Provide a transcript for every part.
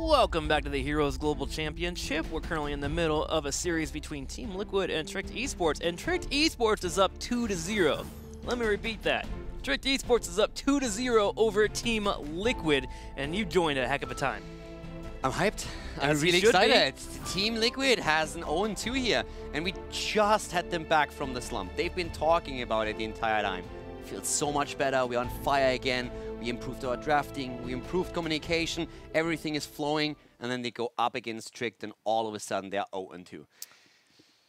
Welcome back to the Heroes Global Championship. We're currently in the middle of a series between Team Liquid and Tricked Esports, and Tricked Esports is up 2-0. Let me repeat that. Tricked Esports is up 2-0 over Team Liquid, and you joined a heck of a time. I'm hyped. I'm As really you should excited. Team Liquid has an 0-2 here, and we just had them back from the slump. They've been talking about it the entire time. Feels so much better. We're on fire again. We improved our drafting. We improved communication. Everything is flowing, and then they go up against Tricked, and all of a sudden they're 0-2.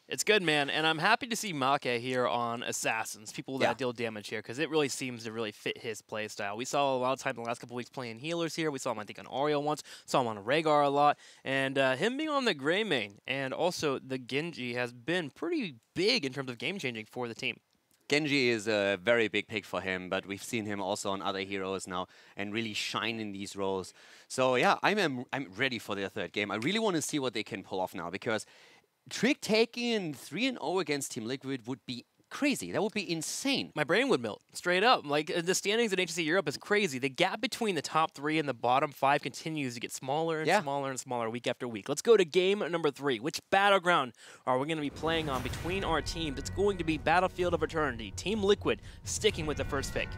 It's good, man, and I'm happy to see Make here on Assassins, people that deal damage here, because it really seems to really fit his playstyle. We saw a lot of time in the last couple weeks playing healers here. We saw him, I think, on Oriel once, saw him on Rhaegar a lot, and him being on the Grey main and also the Genji has been pretty big in terms of game-changing for the team. Genji is a very big pick for him, but we've seen him also on other heroes now and really shine in these roles. So yeah, I'm ready for their third game. I really want to see what they can pull off now, because Trick taking 3-0 against Team Liquid would be crazy. That would be insane. My brain would melt, straight up. Like, the standings in HGC Europe is crazy. The gap between the top 3 and the bottom 5 continues to get smaller and smaller and smaller week after week. Let's go to game number 3. Which battleground are we going to be playing on between our teams? It's going to be Battlefield of Eternity. Team Liquid sticking with the first pick.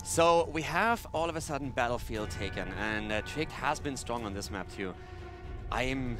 So we have all of a sudden Battlefield taken, and Trick has been strong on this map too. I'm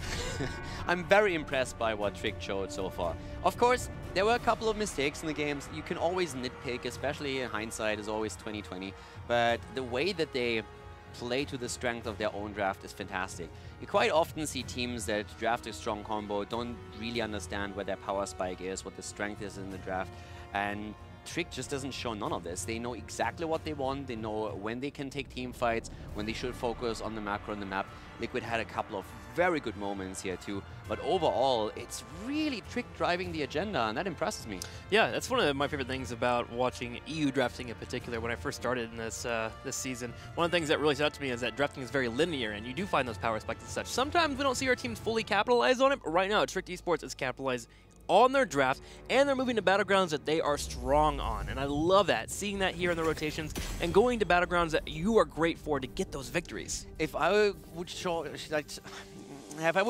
very impressed by what Trick showed so far. Of course, there were a couple of mistakes in the games. You can always nitpick, especially in hindsight is always 20/20. But the way that they play to the strength of their own draft is fantastic. You quite often see teams that draft a strong combo, don't really understand where their power spike is, what the strength is in the draft, and Trick just doesn't show none of this. They know exactly what they want. They know when they can take team fights, when they should focus on the macro on the map. Liquid had a couple of very good moments here too, but overall, it's really Trick driving the agenda, and that impresses me. Yeah, that's one of my favorite things about watching EU drafting in particular. When I first started in this this season, one of the things that really stood out to me is that drafting is very linear, and you do find those power spikes and such. Sometimes we don't see our teams fully capitalize on it, but right now, Trick Esports is capitalized on their draft, and they're moving to battlegrounds that they are strong on. And I love that, seeing that here in the rotations and going to battlegrounds that you are great for to get those victories. If I would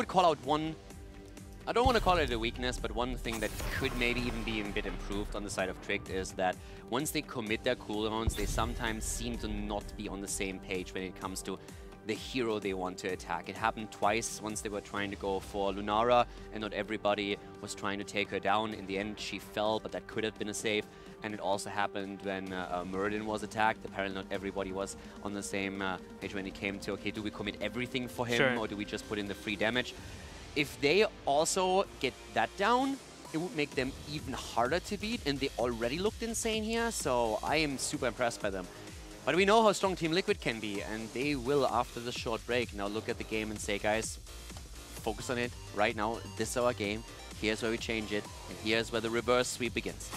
call out one, I don't want to call it a weakness, but one thing that could maybe even be a bit improved on the side of Trick is that once they commit their cooldowns, they sometimes seem to not be on the same page when it comes to the hero they want to attack. It happened twice. Once they were trying to go for Lunara, and not everybody was trying to take her down. In the end, she fell, but that could have been a save. And it also happened when Muradin was attacked. Apparently not everybody was on the same page when it came to, okay, do we commit everything for him, or do we just put in the free damage? If they also get that down, it would make them even harder to beat, and they already looked insane here, so I am super impressed by them. But we know how strong Team Liquid can be, and they will after the short break. Now look at the game and say, guys, focus on it right now. This is our game. Here's where we change it, and here's where the reverse sweep begins.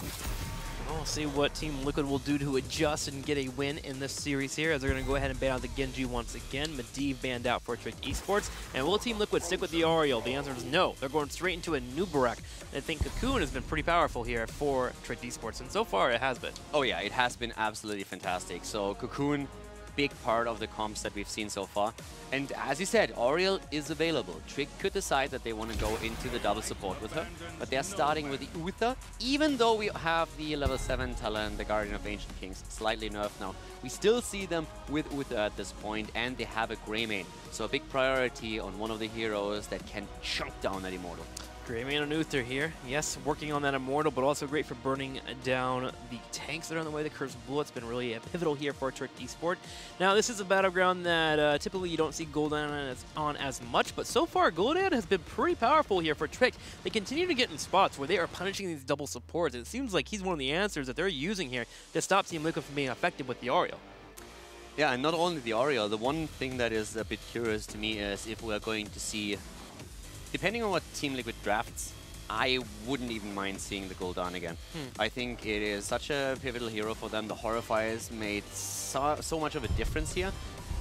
We'll see what Team Liquid will do to adjust and get a win in this series here, as they're going to go ahead and ban out the Genji once again. Medivh banned out for Trick Esports. And will Team Liquid stick with the Oriel? The answer is no. They're going straight into a new Barak. I think Cocoon has been pretty powerful here for Trick Esports, and so far it has been. Oh yeah, it has been absolutely fantastic. So Cocoon, big part of the comps that we've seen so far. And as you said, Oriel is available. Trick could decide that they want to go into the double support with her, but they're starting with the Uther. Even though we have the level 7 talent, the Guardian of Ancient Kings, slightly nerfed now, we still see them with Uther at this point, and they have a Grey main. So a big priority on one of the heroes that can chunk down that Immortal. Grey main on Uther here. Yes, working on that Immortal, but also great for burning down the tanks that are on the way. The Cursed Bullet's been really pivotal here for Trick Esport. Now, this is a battleground that typically you don't see Gul'dan on as much, but so far Gul'dan has been pretty powerful here for Trick. They continue to get in spots where they are punishing these double supports, and it seems like he's one of the answers that they're using here to stop Team Liquid from being effective with the Oriel. Yeah, and not only the Oriel, the one thing that is a bit curious to me is if we're going to see, depending on what Team Liquid drafts, I wouldn't even mind seeing the Gul'dan again. I think it is such a pivotal hero for them. The Horrifiers made so much of a difference here.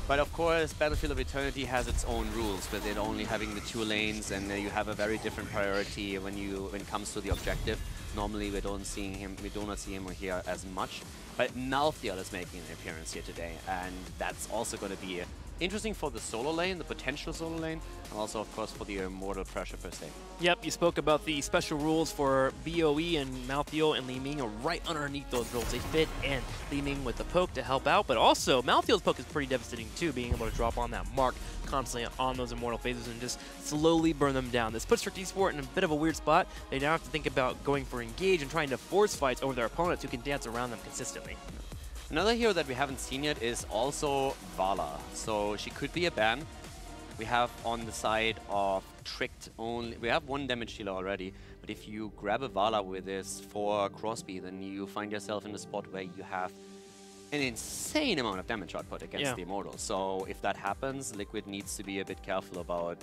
But of course, Battlefield of Eternity has its own rules, with it only having the 2 lanes, and you have a very different priority when it comes to the objective. Normally, we do not see him here as much. But Malthael is making an appearance here today, and that's also going to be interesting for the solo lane, the potential solo lane, and also, of course, for the Immortal pressure per se. Yep, you spoke about the special rules for BOE and Malthael and Li Ming are right underneath those rules. They fit in. Li Ming with the poke to help out, but also Malthael's poke is pretty devastating too, being able to drop on that mark constantly on those Immortal phases and just slowly burn them down. This puts Strict Esports in a bit of a weird spot. They now have to think about going for engage and trying to force fights over their opponents who can dance around them consistently. Another hero that we haven't seen yet is also Vala. So she could be a ban. We have on the side of Tricked only, we have one damage dealer already, but if you grab a Vala with this for Crosby, then you find yourself in a spot where you have an insane amount of damage output against the Immortals. So if that happens, Liquid needs to be a bit careful about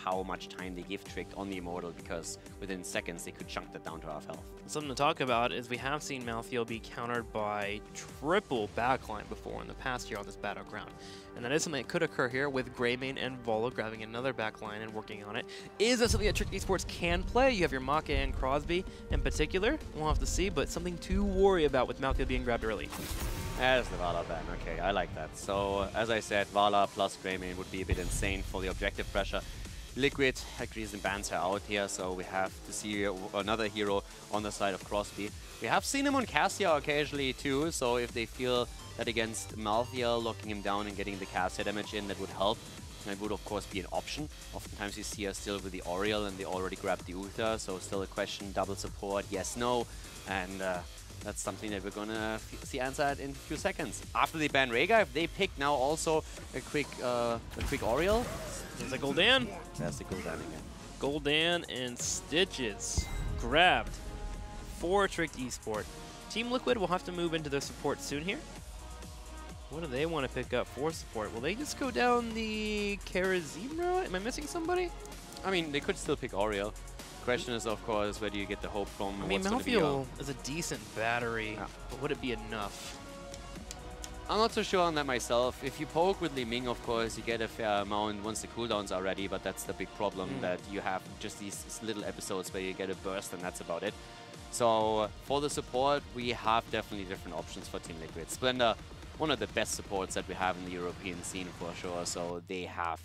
how much time they give Tricked on the Immortal, because within seconds they could chunk that down to half health. Something to talk about is we have seen Malthael be countered by triple backline before in the past year on this battleground. And that is something that could occur here with Greymane and Volo grabbing another backline and working on it. Is that something that Trick Esports can play? You have your Maka and Crosby in particular. We'll have to see, but something to worry about with Malthael being grabbed early. As the Vala ban, okay, I like that. So, as I said, Vala plus Greymane would be a bit insane for the objective pressure. Liquid agrees and bans her out here, so we have to see another hero on the side of Crosby. We have seen him on Cassia occasionally too, so if they feel that against Malthael, locking him down and getting the Cassia damage in, that would help. That would, of course, be an option. Oftentimes you see her still with the Oriel, and they already grabbed the Uther, so still a question, double support, yes, no. And that's something that we're going to see answered in a few seconds. After they ban Rhaegar, if they pick now also a quick Oriel. There's a Gul'dan. That's the Gul'dan again. Gul'dan and Stitches grabbed for Tricked Esports. Team Liquid will have to move into their support soon here. What do they want to pick up for support? Will they just go down the Karazim route? Am I missing somebody? I mean, they could still pick Oriel. Question is, of course, where do you get the hope from? I mean, Malthael is a decent battery, but would it be enough? I'm not so sure on that myself. If you poke with Li Ming, of course, you get a fair amount once the cooldowns are ready, but that's the big problem, that you have just these little episodes where you get a burst and that's about it. So for the support, we have definitely different options for Team Liquid. Splendor, one of the best supports that we have in the European scene for sure, so they have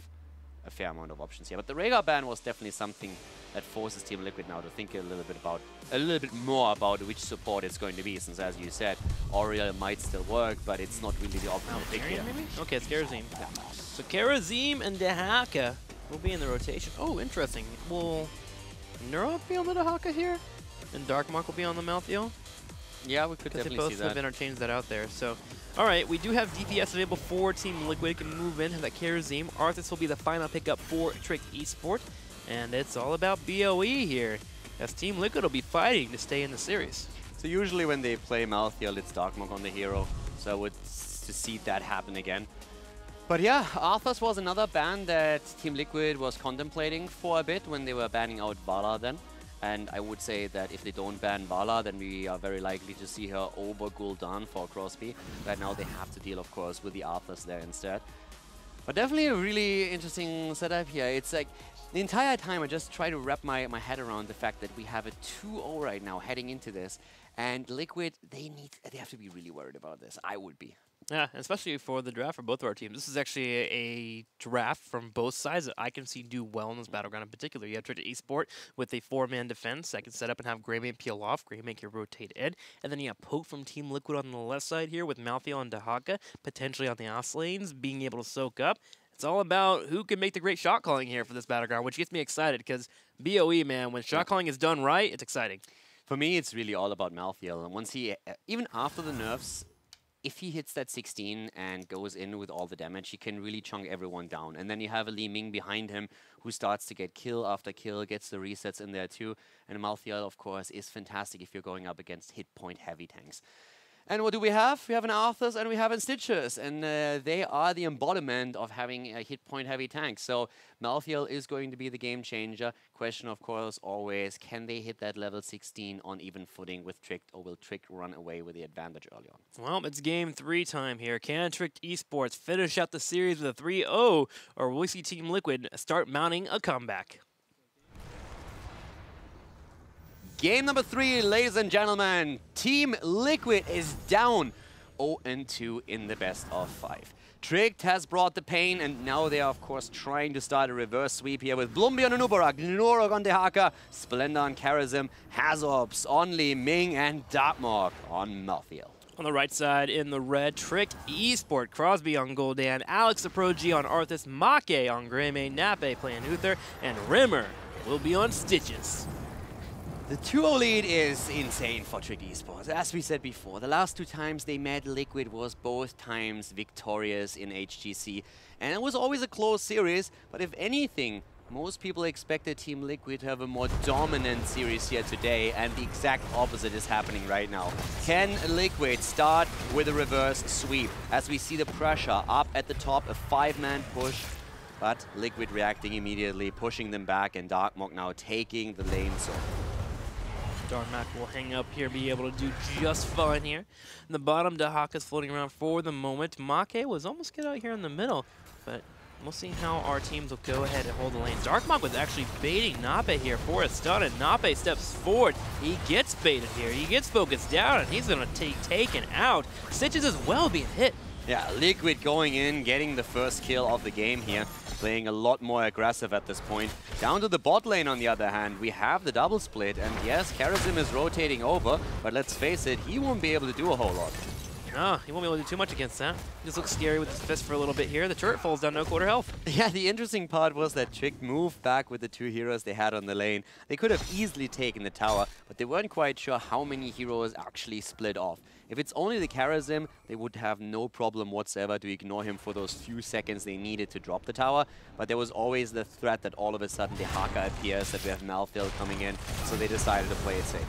a fair amount of options here. But the Rhaegar ban was definitely something that forces Team Liquid now to think a little bit more about which support it's going to be, since, as you said, Oriel might still work, but it's not really the optimal pick here. Maybe? Okay, it's Karazim. Yeah. So Karazim and Dehaka will be in the rotation. Oh, interesting. Will Neuro be on the Dehaka here? And Darkmark will be on the Malthael? Yeah, we could definitely see that. Because they both have interchanged that out there. So, all right, we do have DPS available for Team Liquid. Can move in, have that Karazim. Arthas will be the final pickup for Tricked Esports. And it's all about BOE here, as Team Liquid will be fighting to stay in the series. So usually when they play Malthael, it's Darkmark on the hero. So I would to see that happen again. But yeah, Arthas was another ban that Team Liquid was contemplating for a bit when they were banning out Vala then. And I would say that if they don't ban Vala, then we are very likely to see her over Gul'dan for Crosby. Right now they have to deal, of course, with the Arthas there instead. But definitely a really interesting setup here. It's like, the entire time I just try to wrap my head around the fact that we have a 2-0 right now heading into this. And Liquid, they have to be really worried about this. I would be. Yeah, especially for the draft for both of our teams. This is actually a draft from both sides that I can see do well in this battleground in particular. You have Tricked Esports with a 4-man defense that can set up and have Greymane peel off. Greymane can rotate in. And then you have Poke from Team Liquid on the left side here with Malthael and Dehaka potentially on the off lanes, being able to soak up. It's all about who can make the great shot calling here for this battleground, which gets me excited because BOE, man, when shot calling is done right, it's exciting. For me, it's really all about Malthael. And once he, even after the nerfs, if he hits that 16 and goes in with all the damage, he can really chunk everyone down. And then you have a Li Ming behind him who starts to get kill after kill, gets the resets in there too. And Malthael, of course, is fantastic if you're going up against hit point heavy tanks. And what do we have? We have an Arthas and we have an Stitches, and they are the embodiment of having a hit point heavy tank. So Malthael is going to be the game changer. Question, of course, always, can they hit that level 16 on even footing with Tricked, or will Tricked run away with the advantage early on? Well, it's game 3 time here. Can Tricked Esports finish out the series with a 3-0, or will we see Team Liquid start mounting a comeback? Game number 3, ladies and gentlemen. Team Liquid is down 0-2 in the best of 5. Tricked has brought the pain, and now they are, of course, trying to start a reverse sweep here with Blumbi on Anubarak, Norok on Dehaka, Splendor on Charism, Hazorps on Li Ming, and Darkmark on Malthael. On the right side in the red, Tricked eSport, Crosby on Gul'dan, Alex the Pro G on Arthas, Make on Greymane, Nape playing Uther, and Rimmer will be on Stitches. The 2-0 lead is insane for Tricked eSports. As we said before, the last 2 times they met Liquid was both times victorious in HGC. And it was always a close series, but if anything, most people expected Team Liquid to have a more dominant series here today, and the exact opposite is happening right now. Can Liquid start with a reverse sweep? As we see the pressure up at the top, a 5-man push, but Liquid reacting immediately, pushing them back, and Darkmark now taking the lane. So Darkmark will hang up here, be able to do just fine here. In the bottom, Dehaka's floating around for the moment. Make was almost get out here in the middle, but we'll see how our teams will go ahead and hold the lane. Darkmark was actually baiting Nape here for a stun, and Nape steps forward. He gets baited here. He gets focused down, and he's going to take taken out. Stitches as well being hit. yeah, Liquid going in, getting the first kill of the game here, playing a lot more aggressive at this point. Down to the bot lane, on the other hand, we have the double split, and yes, Charism is rotating over, but let's face it, he won't be able to do a whole lot. No, he won't be able to do too much against that. He just looks scary with his fist for a little bit here. The turret falls down, no quarter health. Yeah, the interesting part was that Trick moved back with the 2 heroes they had on the lane. They could have easily taken the tower, but they weren't quite sure how many heroes actually split off. If it's only the Charism, they would have no problem whatsoever to ignore him for those few seconds they needed to drop the tower. But there was always the threat that all of a sudden the Haka appears, that we have Malthael coming in, so they decided to play it safe.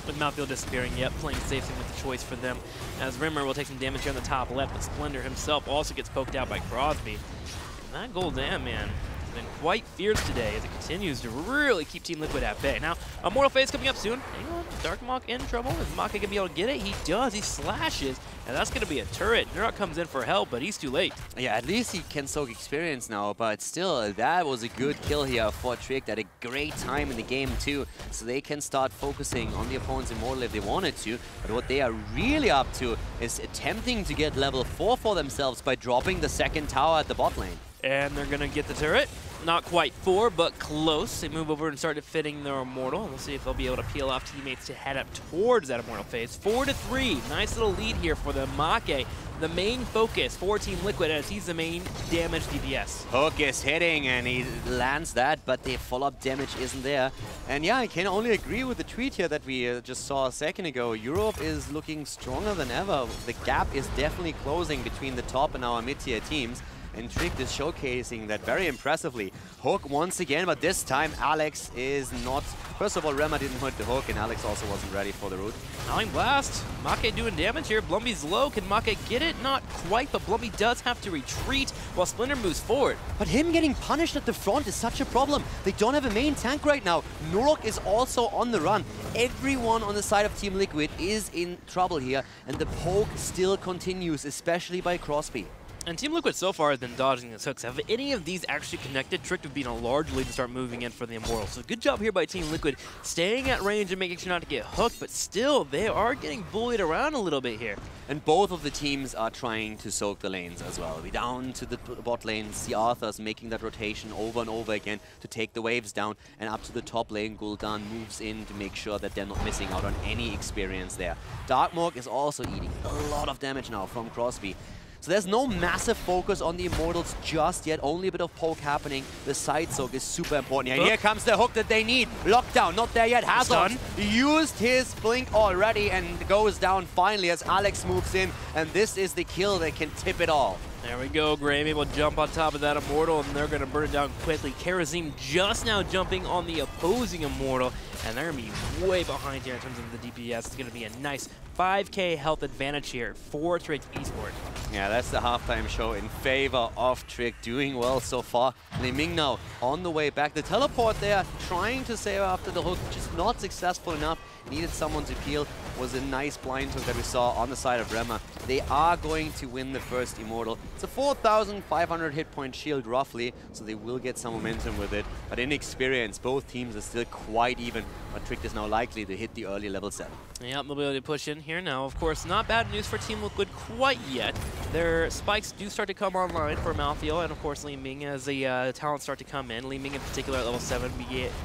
With Malthael disappearing, yep, playing safe with the choice for them. As Rimmer will take some damage here on the top left, but Splendor himself also gets poked out by Crosby. And that Gul'dan, man, has been quite fierce today as it continues to really keep Team Liquid at bay. Now, Immortal Phase coming up soon. Hang on, Darkmark in trouble. Is Make going to be able to get it? He does. He slashes. And that's going to be a turret. Nurok comes in for help, but he's too late. Yeah, at least he can soak experience now, but still, that was a good kill here for Tricked at a great time in the game too, so they can start focusing on the opponent's Immortal if they wanted to, but what they are really up to is attempting to get level 4 for themselves by dropping the second tower at the bot lane. And they're going to get the turret. Not quite 4, but close. They move over and start defending their Immortal. We'll see if they'll be able to peel off teammates to head up towards that Immortal Phase. 4-3. Nice little lead here for the Make. The main focus for Team Liquid as he's the main damage DPS. Hook is hitting and he lands that, but the follow-up damage isn't there. And yeah, I can only agree with the tweet here that we just saw a second ago. Europe is looking stronger than ever. The gap is definitely closing between the top and our mid-tier teams. And Tricked is showcasing that very impressively. Hook once again, but this time Alex is not. First of all, Rema didn't hit the hook, and Alex also wasn't ready for the root. Nine Blast. Make doing damage here. Blumby's low. Can Make get it? Not quite, but Blumby does have to retreat while Splinter moves forward. But him getting punished at the front is such a problem. They don't have a main tank right now. Norok is also on the run. Everyone on the side of Team Liquid is in trouble here, and the poke still continues, especially by Crosby. And Team Liquid so far has been dodging these hooks. Have any of these actually connected? Tricked would be in a large lead to start moving in for the Immortal. So good job here by Team Liquid, staying at range and making sure not to get hooked, but still, they are getting bullied around a little bit here. And both of the teams are trying to soak the lanes as well. We down to the bot lanes, the Arthurs making that rotation over and over again to take the waves down, and up to the top lane, Gul'dan moves in to make sure that they're not missing out on any experience there. Darkmark is also eating a lot of damage now from Crosby. So there's no massive focus on the Immortals just yet, only a bit of poke happening. The side soak is super important. And here comes the hook that they need. Lockdown, not there yet. Hazard used his blink already and goes down finally as Alex moves in. And this is the kill that can tip it all. There we go, Grammy will jump on top of that Immortal, and they're going to burn it down quickly. Charism just now jumping on the opposing Immortal, and they're going to be way behind here in terms of the DPS. It's going to be a nice 5k health advantage here for Tricked eSport. Yeah, that's the halftime show in favor of Trick, doing well so far. Li Ming now on the way back. The teleport there, trying to save after the hook, just not successful enough. Needed someone to peel. Was a nice blind hook that we saw on the side of Rema. They are going to win the first Immortal. It's a 4,500 hit point shield roughly, so they will get some momentum with it. But in experience, both teams are still quite even. But Trick is now likely to hit the early level 7. Yep, they'll be able to push in here now. Of course, not bad news for Team Liquid quite yet. their spikes do start to come online for Malthael and, of course, Li Ming as the talents start to come in. Li Ming in particular at level 7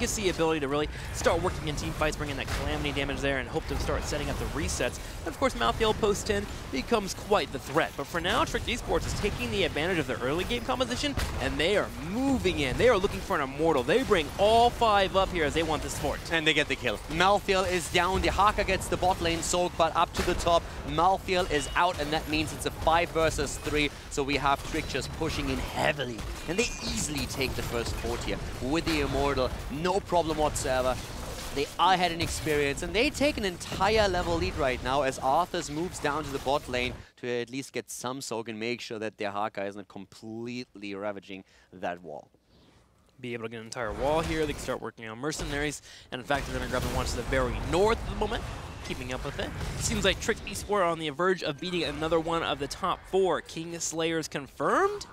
gets the ability to really start working in team fights, bringing that calamity damage there and hope to start setting up the resets. And, of course, Malthael post-10 becomes quite the threat. But for now, Trick Esports is taking the advantage of their early game composition, and they are moving in. They are looking for an Immortal. They bring all 5 up here as they want this fort. And they get the kill. Malthael is down. The Haka gets the bot lane soak, but up to the top. Malthael is out, and that means it's a 5 versus 3. So we have Trick just pushing in heavily. And they easily take the first fort here with the Immortal. No problem whatsoever. They are had an experience, and they take an entire level lead right now as Arthas moves down to the bot lane to at least get some soak and make sure that their Haka is not completely ravaging that wall. Be able to get an entire wall here. They can start working on mercenaries, and in fact, they're going to grab the ones to the very north at the moment, keeping up with it. Seems like Trick Esports are on the verge of beating another one of the top 4. King Slayers confirmed?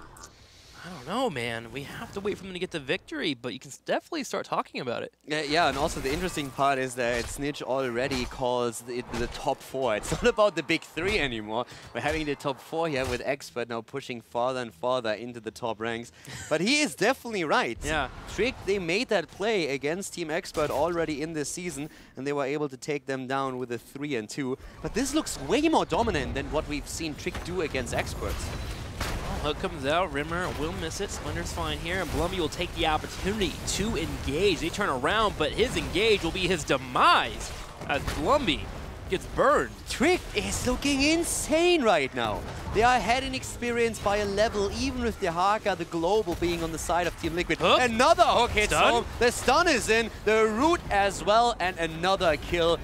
I don't know, man. We have to wait for them to get the victory, but you can definitely start talking about it. Yeah, and also the interesting part is that Snitch already calls it the top 4. It's not about the big 3 anymore. We're having the top 4 here with Expert now pushing farther and farther into the top ranks. But he is definitely right. Yeah. Trick, they made that play against Team Expert already in this season, and they were able to take them down with a 3 and 2. But this looks way more dominant than what we've seen Trick do against Experts. Hook comes out, Rimmer will miss it, Splinter's fine here, and Blumby will take the opportunity to engage. They turn around, but his engage will be his demise as Blumby gets burned. Trick is looking insane right now. They are ahead in experience by a level, even with the Haka, the Global being on the side of Team Liquid. Hook. Another hook hits Stun. home, the stun is in, the root as well, and another kill.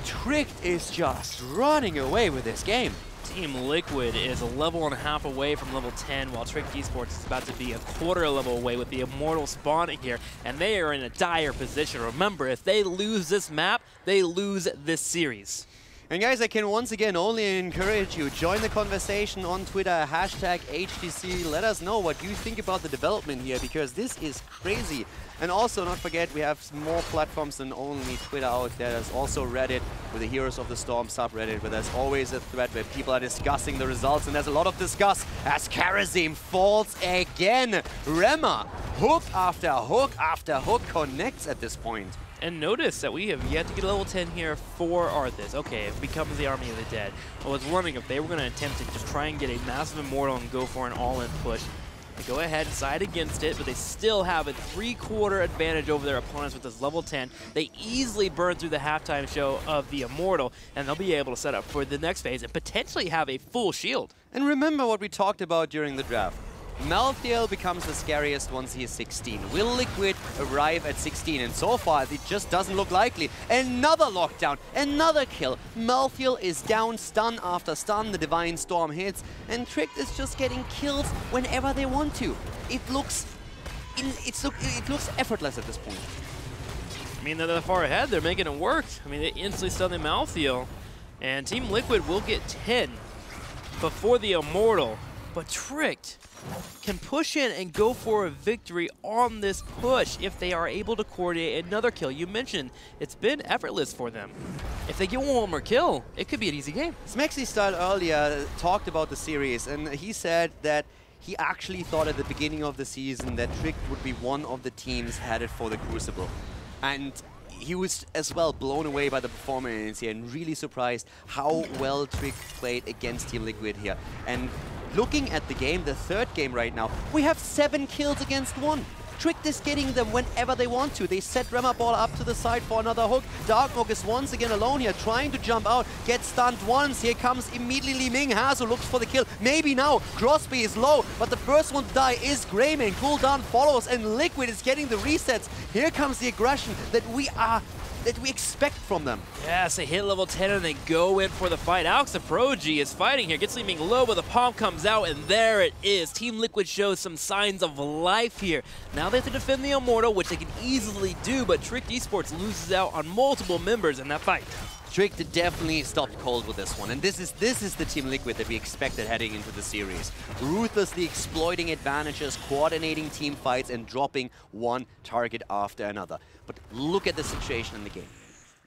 Trick is just running away with this game. Team Liquid is a level and a half away from level 10, while Trick Esports is about to be a quarter level away with the Immortal spawning here, and they are in a dire position. Remember, if they lose this map, they lose this series. And guys, I can once again only encourage you, join the conversation on Twitter, hashtag HGC. Let us know what you think about the development here, because this is crazy. And also, not forget, we have more platforms than only Twitter out there. There's also Reddit with the Heroes of the Storm subreddit, where there's always a thread where people are discussing the results, and there's a lot of discuss as Karazim falls again. Remma, hook after hook after hook connects at this point. And notice that we have yet to get a level 10 here for Arthas. Okay, it becomes the Army of the Dead. I was wondering if they were going to attempt to just try and get a massive Immortal and go for an all-in push. They go ahead and side against it, but they still have a 3/4 advantage over their opponents with this level 10. They easily burn through the halftime show of the Immortal, and they'll be able to set up for the next phase and potentially have a full shield. And remember what we talked about during the draft. Malthael becomes the scariest once he is 16. Will Liquid arrive at 16? And so far, it just doesn't look likely. Another lockdown, another kill. Malthael is down, stun after stun. The Divine Storm hits, and Trick is just getting kills whenever they want to. It looks effortless at this point. I mean, they're that far ahead. They're making it work. I mean, they instantly stun the Malthael, and Team Liquid will get 10 before the Immortal. But Trick can push in and go for a victory on this push if they are able to coordinate another kill. You mentioned it's been effortless for them. If they get one more kill, it could be an easy game. Smexy Style earlier talked about the series, and he said that he actually thought at the beginning of the season that Trick would be one of the teams headed for the Crucible. And he was as well blown away by the performance here and really surprised how well Trick played against Team Liquid here. And looking at the game, the third game right now, we have 7 kills against 1. Trick is getting them whenever they want to. They set Remma Ball up to the side for another hook. Darkmook is once again alone here, trying to jump out, gets stunned once. Here comes immediately Li Ming. Hazu looks for the kill. Maybe now. Crosby is low, but the first one to die is Greymane. Cooldown follows, and Liquid is getting the resets. Here comes the aggression that we expect from them. Yes, they hit level 10 and they go in for the fight. Alex the Prodigy is fighting here, gets Li Ming low, but the palm comes out, and there it is. Team Liquid shows some signs of life here. Now they have to defend the Immortal, which they can easily do, but Trick Esports loses out on multiple members in that fight. Trick definitely stopped cold with this one, and this is the Team Liquid that we expected heading into the series. Ruthlessly exploiting advantages, coordinating team fights, and dropping one target after another. But look at the situation in the game.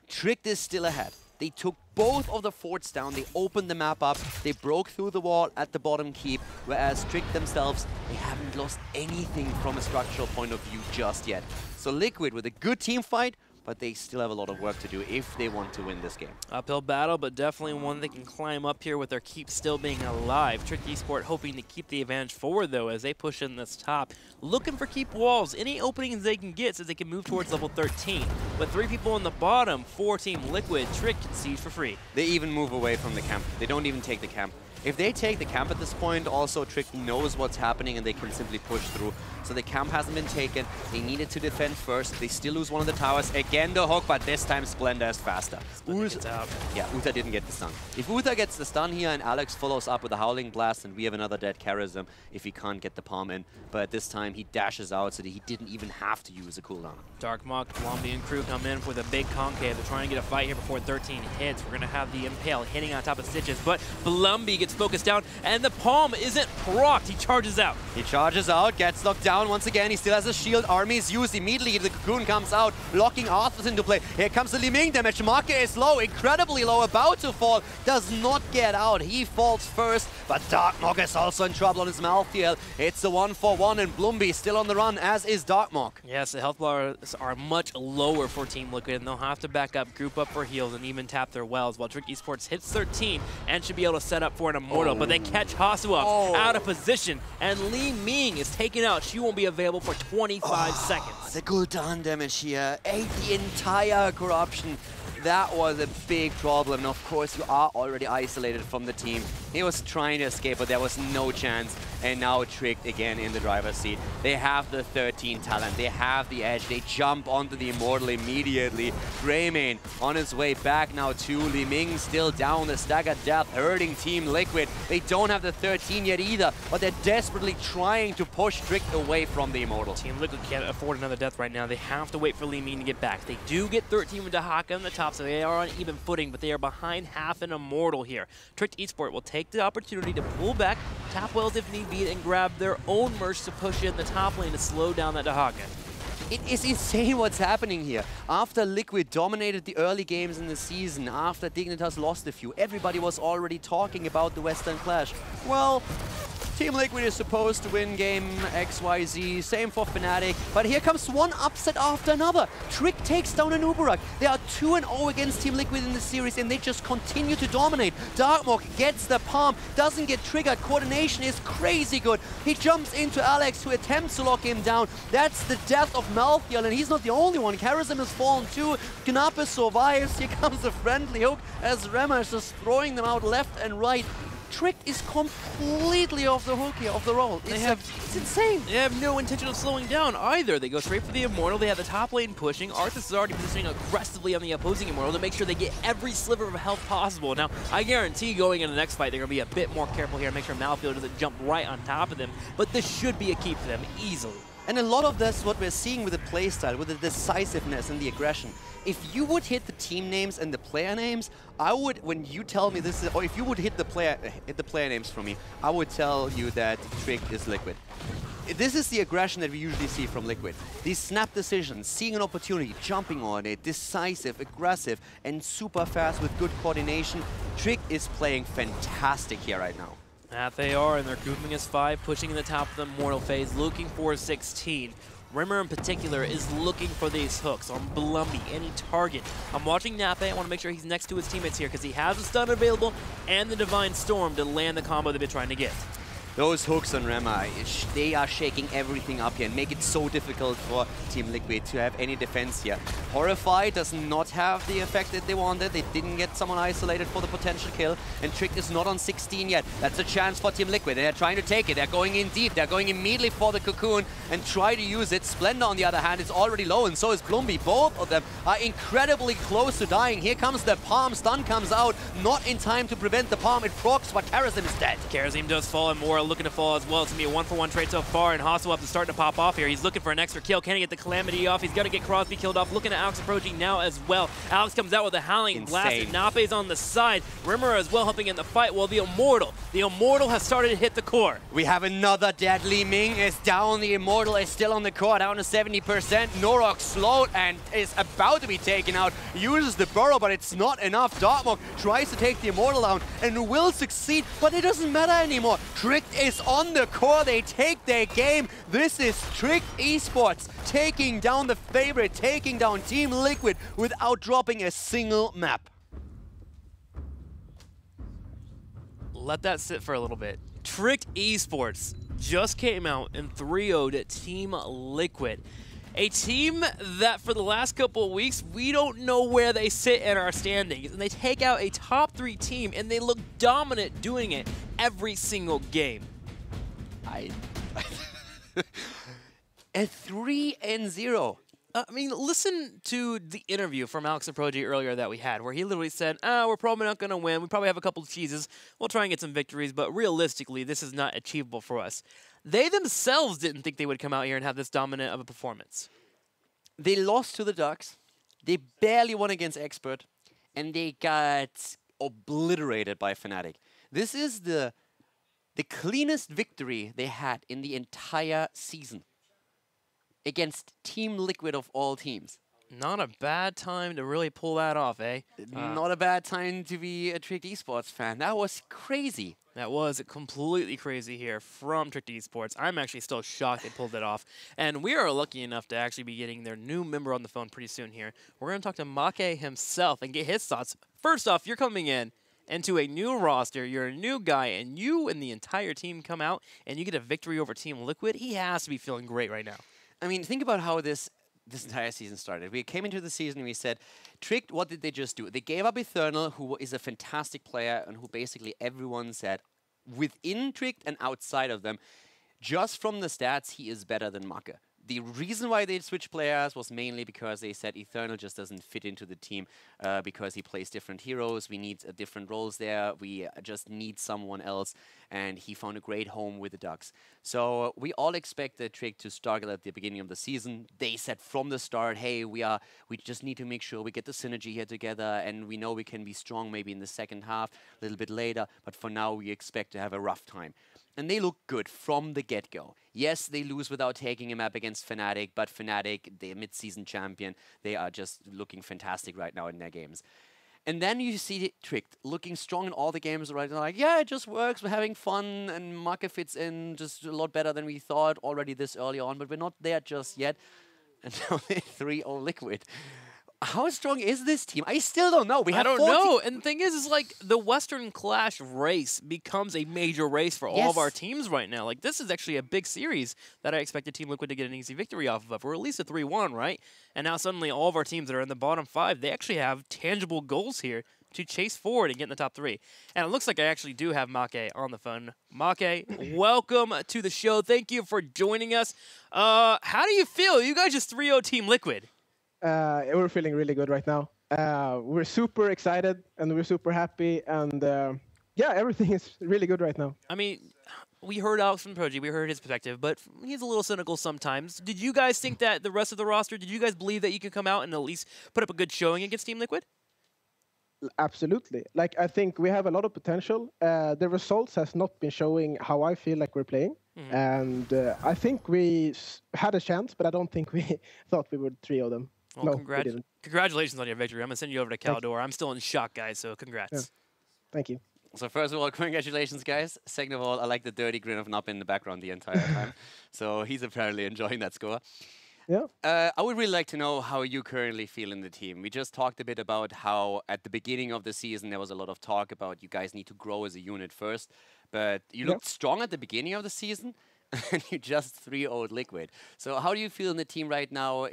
Trick is still ahead. They took both of the forts down, they opened the map up, they broke through the wall at the bottom keep, whereas Trick themselves, they haven't lost anything from a structural point of view just yet. So Liquid with a good team fight, but they still have a lot of work to do if they want to win this game. Uphill battle, but definitely one they can climb up here with their keep still being alive. Trick eSport hoping to keep the advantage forward, though, as they push in this top. Looking for keep walls, any openings they can get so they can move towards level 13. But 3 people on the bottom, 4 Team Liquid, Trick can siege for free. They even move away from the camp. They don't even take the camp. If they take the camp at this point, also Trick knows what's happening and they can simply push through. So the camp hasn't been taken. They needed to defend first. They still lose one of the towers. Again the hook, but this time Splendor is faster. Yeah, Uther didn't get the stun. If Uther gets the stun here and Alex follows up with a Howling Blast, and we have another dead Charism if he can't get the palm in. But this time he dashes out so that he didn't even have to use a cooldown. Darkmok, Blomby, and crew come in with a big concave. They're trying to get a fight here before 13 hits. We're going to have the Impale hitting on top of Stitches, but Blomby gets focused down, and the palm isn't procced. He charges out. He charges out, gets knocked down once again. He still has a shield. Army is used immediately. The cocoon comes out, locking Arthas into play. Here comes the Li Ming damage. Marker is low, incredibly low, about to fall. Does not get out. He falls first, but Darkmok is also in trouble on his Malthael. It's a 1-for-1, and Blomby still on the run, as is Darkmok. Yes, the health bars are much lower for Team Liquid, and they'll have to back up, group up for heals, and even tap their wells, while Trick Esports hits 13 and should be able to set up for an Immortal, but they catch Hasuo out of position, and Li Ming is taken out. She won't be available for 25 seconds. The cooldown damage here ate the entire corruption. That was a big problem, and of course you are already isolated from the team. He was trying to escape, but there was no chance, and now Tricked again in the driver's seat. They have the 13 talent, they have the edge, they jump onto the Immortal immediately. Greymane on his way back now too. Li Ming still down, the staggered death hurting Team Liquid. They don't have the 13 yet either, but they're desperately trying to push Tricked away from the Immortal. Team Liquid can't afford another death right now. They have to wait for Li Ming to get back. They do get 13 with Dahaka on the top, so they are on even footing, but they are behind half an Immortal here. Tricked Esports will take the opportunity to pull back, tap wells if need be, and grab their own merch to push in the top lane to slow down that Dahaka. It is insane what's happening here. After Liquid dominated the early games in the season, after Dignitas lost a few, everybody was already talking about the Western Clash. Well, Team Liquid is supposed to win game XYZ, same for Fnatic, but here comes one upset after another. Trick takes down an Uberak. They are 2-0 against Team Liquid in the series, and they just continue to dominate. Darkmok gets the palm, doesn't get triggered. Coordination is crazy good. He jumps into Alex, who attempts to lock him down. That's the death of Malthael, and he's not the only one. Charism has fallen too. Gnappa survives. Here comes a friendly hook as Rema is just throwing them out left and right. Trick is completely off the hook here, off the roll. It's insane. They have no intention of slowing down either. They go straight for the Immortal. They have the top lane pushing. Arthas is already positioning aggressively on the opposing Immortal to make sure they get every sliver of health possible. Now, I guarantee going into the next fight, they're going to be a bit more careful here and make sure Malthael doesn't jump right on top of them. But this should be a keep for them, easily. And a lot of this, what we're seeing with the playstyle, with the decisiveness and the aggression. If you would hit the team names and the player names, I would, when you tell me this is, or if you would hit the player names for me, I would tell you that Trick is Liquid. This is the aggression that we usually see from Liquid. These snap decisions, seeing an opportunity, jumping on it, decisive, aggressive, and super fast with good coordination. Trick is playing fantastic here right now. That they are, and they're grouping as 5, pushing in the top of the Immortal phase, looking for 16. Rimmer in particular is looking for these hooks on Blumby, any target. I'm watching Nape. I want to make sure he's next to his teammates here because he has a stun available and the Divine Storm to land the combo they've been trying to get. Those hooks on Rema, they are shaking everything up here and make it so difficult for Team Liquid to have any defense here. Horrify does not have the effect that they wanted. They didn't get someone isolated for the potential kill, and Trick is not on 16 yet. That's a chance for Team Liquid, and they're trying to take it. They're going in deep. They're going immediately for the Cocoon and try to use it. Splendor, on the other hand, is already low, and so is Blumby. Both of them are incredibly close to dying. Here comes the palm. Stun comes out, not in time to prevent the palm. It procs, but Charism is dead. Charism does fall, and more are looking to fall as well. It's going to be a 1-for-1 trade so far, and Hasselhoff is starting to pop off here. He's looking for an extra kill. Can he get the Calamity off? He's going to get Crosby killed off. Looking at Alex approaching now as well. Alex comes out with a Howling Blast, and Nape's on the side. Rimmer as well helping in the fight. Well, the Immortal has started to hit the core. We have another deadly Ming is down. The Immortal is still on the core, down to 70%. Norok slowed and is about to be taken out. Uses the burrow, but it's not enough. Dartmok tries to take the Immortal down and will succeed, but it doesn't matter anymore. Tricked is on the core. They take their game. This is Tricked eSports taking down the favorite, taking down Team Liquid without dropping a single map. Let that sit for a little bit. Tricked eSports just came out and 3-0'd Team Liquid. A team that for the last couple of weeks, we don't know where they sit in our standings. And they take out a top 3 team and they look dominant doing it every single game. At 3-0. I mean, listen to the interview from Alex Aproji earlier that we had, where he literally said, we're probably not going to win. We probably have a couple of cheeses. We'll try and get some victories, but realistically, this is not achievable for us. They themselves didn't think they would come out here and have this dominant of a performance. They lost to the Ducks. They barely won against Expert, and they got obliterated by Fnatic. This is the cleanest victory they had in the entire season against Team Liquid of all teams. Not a bad time to really pull that off, eh? Not a bad time to be a Tricked eSports fan. That was crazy. That was completely crazy here from Tricked eSports. I'm actually still shocked they pulled it off. And we are lucky enough to actually be getting their new member on the phone pretty soon here. We're going to talk to Make himself and get his thoughts. First off, you're coming in into a new roster. You're a new guy, and you and the entire team come out, and you get a victory over Team Liquid. He has to be feeling great right now. I mean, think about how this entire season started. We came into the season and we said, Tricked, what did they just do? They gave up Eternal, who is a fantastic player and who basically everyone said, within Tricked and outside of them, just from the stats, he is better than Make. The reason why they switched players was mainly because they said Eternal just doesn't fit into the team because he plays different heroes. We need different roles there. We just need someone else. And he found a great home with the Ducks. So we all expected Trick to struggle at the beginning of the season. They said from the start, hey, we just need to make sure we get the synergy here together. And we know we can be strong maybe in the second half, a little bit later. But for now, we expect to have a rough time. And they look good from the get-go. Yes, they lose without taking a map against Fnatic, but Fnatic, the mid-season champion, they are just looking fantastic right now in their games. And then you see Tricked looking strong in all the games right now. Like, yeah, it just works. We're having fun, and Make fits in just a lot better than we thought already this early on, but we're not there just yet. And now they're 3-0 Liquid. How strong is this team? I still don't know. I don't know. And the thing is like the Western Clash race becomes a major race for all of our teams right now. Like, this is actually a big series that I expected Team Liquid to get an easy victory off of, or at least a 3-1, right? And now suddenly all of our teams that are in the bottom 5, they actually have tangible goals here to chase forward and get in the top 3. And it looks like I actually do have Make on the phone. Make, welcome to the show. Thank you for joining us. How do you feel? You guys just 3-0 Team Liquid. We're feeling really good right now. We're super excited and we're super happy, and yeah, everything is really good right now. I mean, we heard Alex from Proji, we heard his perspective, but he's a little cynical sometimes. Did you guys think that the rest of the roster, did you guys believe that you could come out and at least put up a good showing against Team Liquid? Absolutely. Like, I think we have a lot of potential. The results has not been showing how I feel like we're playing. Mm-hmm. And I think we had a chance, but I don't think we thought we would 3-0 them. Well, no, congratulations on your victory. I'm going to send you over to Caldor. I'm still in shock, guys, so congrats. Yeah. Thank you. So first of all, congratulations, guys. Second of all, I like the dirty grin of Nup in the background the entire time. So he's apparently enjoying that score. Yeah. I would really like to know how you currently feel in the team. We just talked a bit about how at the beginning of the season there was a lot of talk about you guys need to grow as a unit first. But you looked strong at the beginning of the season. And you just 3-0'd Liquid. So how do you feel in the team right now,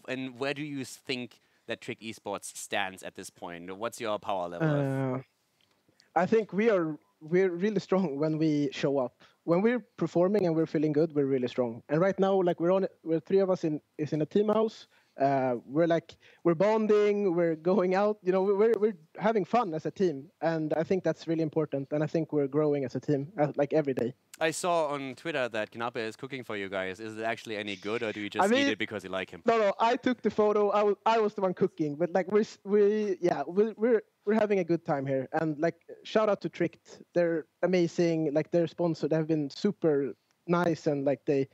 and where do you think that Tricked eSports stands at this point? What's your power level? I think we're really strong when we show up. When we're performing and we're feeling good, we're really strong. And right now, like we're 3 of us in a team house. We're bonding, we're going out, you know, we're having fun as a team, and I think that's really important. And I think we're growing as a team, like every day. I saw on Twitter that Knappe is cooking for you guys. Is it actually any good, or do you just eat it because you like him? No, I took the photo. I was the one cooking, but like we're having a good time here. And like shout out to Tricked, they're amazing. Like their sponsor, they've been super nice, and like they're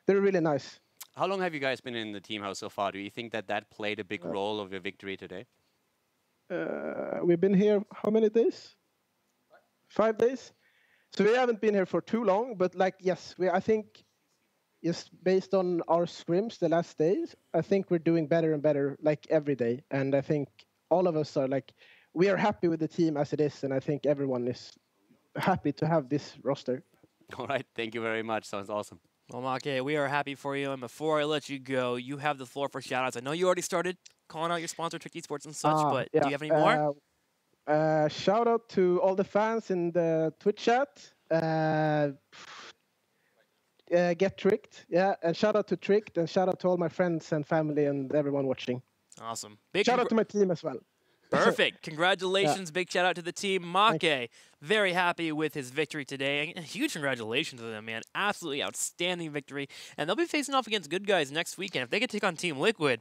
really nice. How long have you guys been in the team house so far? Do you think that played a big role of your victory today? We've been here how many days? 5 days. So we haven't been here for too long, but like yes, I think just based on our scrims the last days, I think we're doing better and better like every day. And I think all of us are like, we are happy with the team as it is, and I think everyone is happy to have this roster. All right, thank you very much. Sounds awesome. Well, Make, we are happy for you. And before I let you go, you have the floor for shout-outs. I know you already started calling out your sponsor, Trick Esports and such, but yeah. do you have any more? Shout out to all the fans in the Twitch chat. Get Tricked, yeah, and shout out to Tricked, and shout out to all my friends and family and everyone watching. Awesome. Big shout out to my team as well. Perfect. Congratulations. Yeah. Big shout out to the team. Make, very happy with his victory today. And huge congratulations to them, man. Absolutely outstanding victory. And they'll be facing off against good guys next weekend. If they could take on Team Liquid,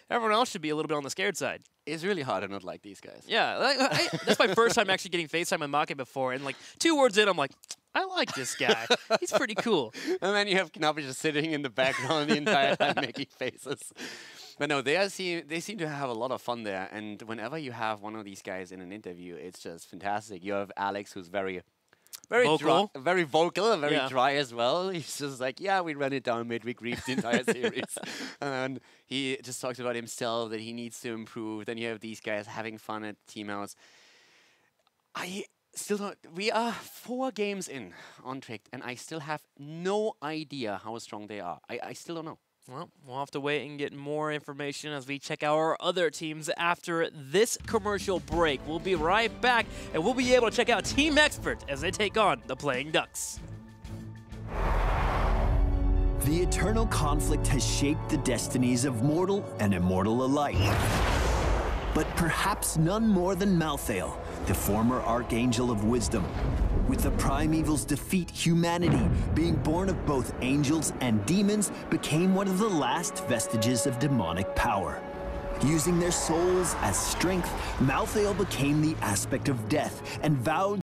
everyone else should be a little bit on the scared side. It's really hard to not like these guys. Yeah. That's my first time actually getting FaceTime with Make before. And like 2 words in, I'm like, I like this guy. He's pretty cool. And then you have Knappe just sitting in the background the entire time making faces. But no, they seem to have a lot of fun there. And whenever you have one of these guys in an interview, it's just fantastic. You have Alex, who's very vocal, very dry as well. He's just like, yeah, we ran it down mid, we griefed the entire series. And he just talks about himself, that he needs to improve. Then you have these guys having fun at Team House. I still don't. We are 4 games in on Tricked, and I still have no idea how strong they are. I still don't know. Well, we'll have to wait and get more information as we check our other teams after this commercial break. We'll be right back, and we'll be able to check out Team Expert as they take on the Playing Ducks. The eternal conflict has shaped the destinies of mortal and immortal alike. But perhaps none more than Malthael, the former Archangel of Wisdom. With the Primeval's defeat, humanity, being born of both angels and demons, became one of the last vestiges of demonic power. Using their souls as strength, Malthael became the aspect of death and vowed